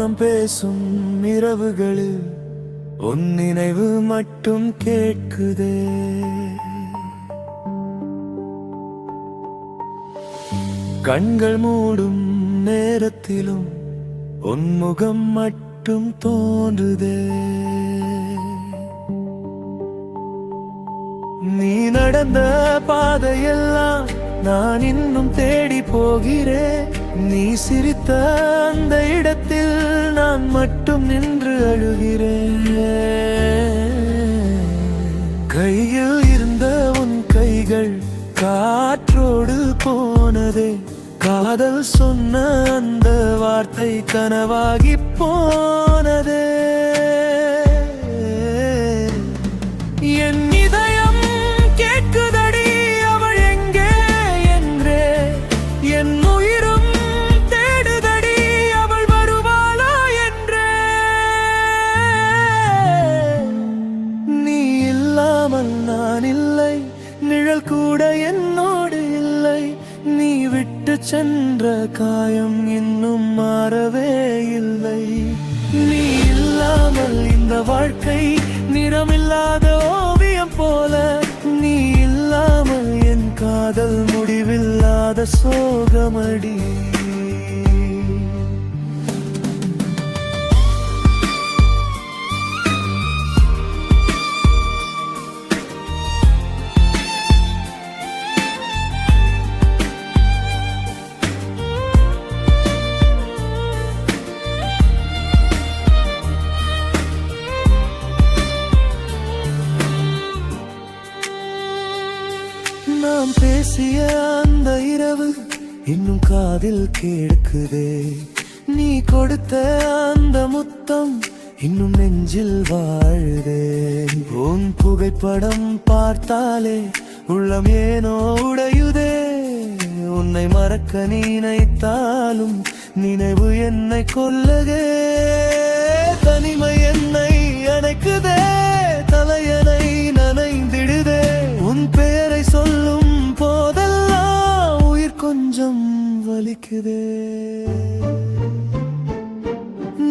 மௌனம் பேசும் இரவுகளில் உன் நினைவு மட்டும் கேட்குதே. கண்கள் மூடும் நேரத்திலும் உன் முகம் மட்டும் தோன்றுதே. நீ நடந்த பாதையெல்லாம் நான் இன்னும் தேடி போகிறேன். நீ சிரித்த அந்த இடத்தில் நான் மட்டும் நின்று அழுகிறேன். கையில் இருந்த உன் கைகள் காற்றோடு போனதே. காதல் சொன்ன அந்த வார்த்தை கனவாகி போனதே. என் இதயம் கேட்குதடி அவள் எங்கே என்றே. என் உயிரும் தேடுதடி அவள் வருவாளா என்றே. நீ இல்லாமல் நான் இல்லை, நிழல் கூட என்னோடு இல்லை. நீ விட்டு சென்ற காயம் இன்னும் மாறவே இல்லை. நீ இல்லாமல் இந்த வாழ்க்கை நிறமில்லாத ஓவியம் போல. நீ இல்லாமல் என் காதல் முடிவில்லாத சோகமடி. நாம் பேசிய அந்த இரவு இன்னும் காதில் கேட்குதே. நீ கொடுத்த அந்த முத்தம் இன்னும் நெஞ்சில் வாழுதே. உன் புகைப்படம் பார்த்தாலே உள்ளம் ஏனோ உடையுதே. உன்னை மறக்க நினைத்தாலும் நினைவு என்னை கொல்லுதே. தனிமை என்னை அணைக்குதே, தலையணை நனைந்திடுதே. உன் பெயரை சொல்லும் போதெல்லாம் உயிர் கொஞ்சம் வலிக்குதே.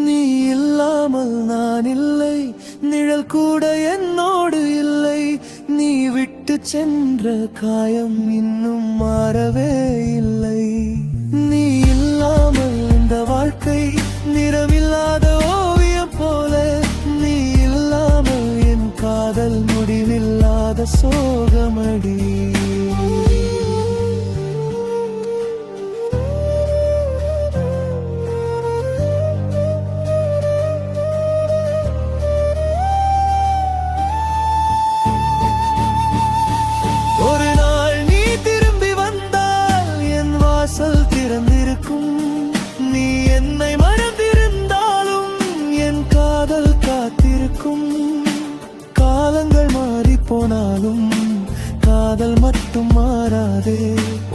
நீ இல்லாமல் நான் இல்லை, நிழல் கூட என்னோடு இல்லை. நீ விட்டு சென்ற காயம் இன்னும் மாறவே இல்லை. நீ இல்லாமல் இந்த வாழ்க்கை நிறமில்லாத ஓவியம் போல. நீ இல்லாமல் என் காதல் முடிவில்லாத சோகமடி. ஒரு நாள் நீ திரும்பி வந்தால் என் வாசல் திறந்திருக்கும். நீ என்னை மறந்திருந்தாலும் என் காதல் காத்திருக்கும். காலங்கள் மாறி போனாலும் காதல் மட்டும் மாறாதே.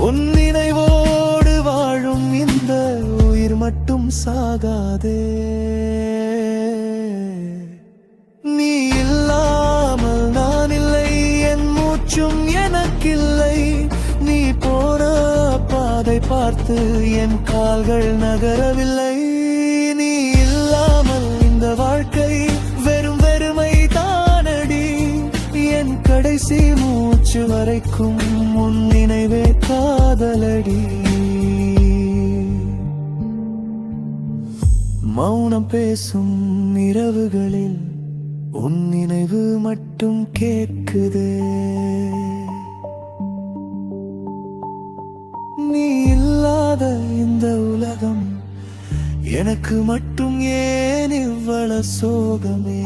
உன் நினைவோடு வாழும் இந்த உயிர் மட்டும் சாகாதே. நீ இல்லாமல் நான் இல்லை, என் மூச்சும் எனக்கில்லை. நீ போன பாதை பார்த்து என் கால்கள் நகரவில்லை. நீ இல்லாமல் இந்த வாழ்க்கை வெறும் வெறுமை தானடி. என் கடைசி மூச்சு வரைக்கும் உன் நினைவே காதலடி. மௌனம் பேசும் இரவுகளில் உன் நினைவு மட்டும் கேட்குதே. நீ இல்லாத இந்த உலகம் எனக்கு மட்டும் ஏன் இவ்வளவு சோகமே.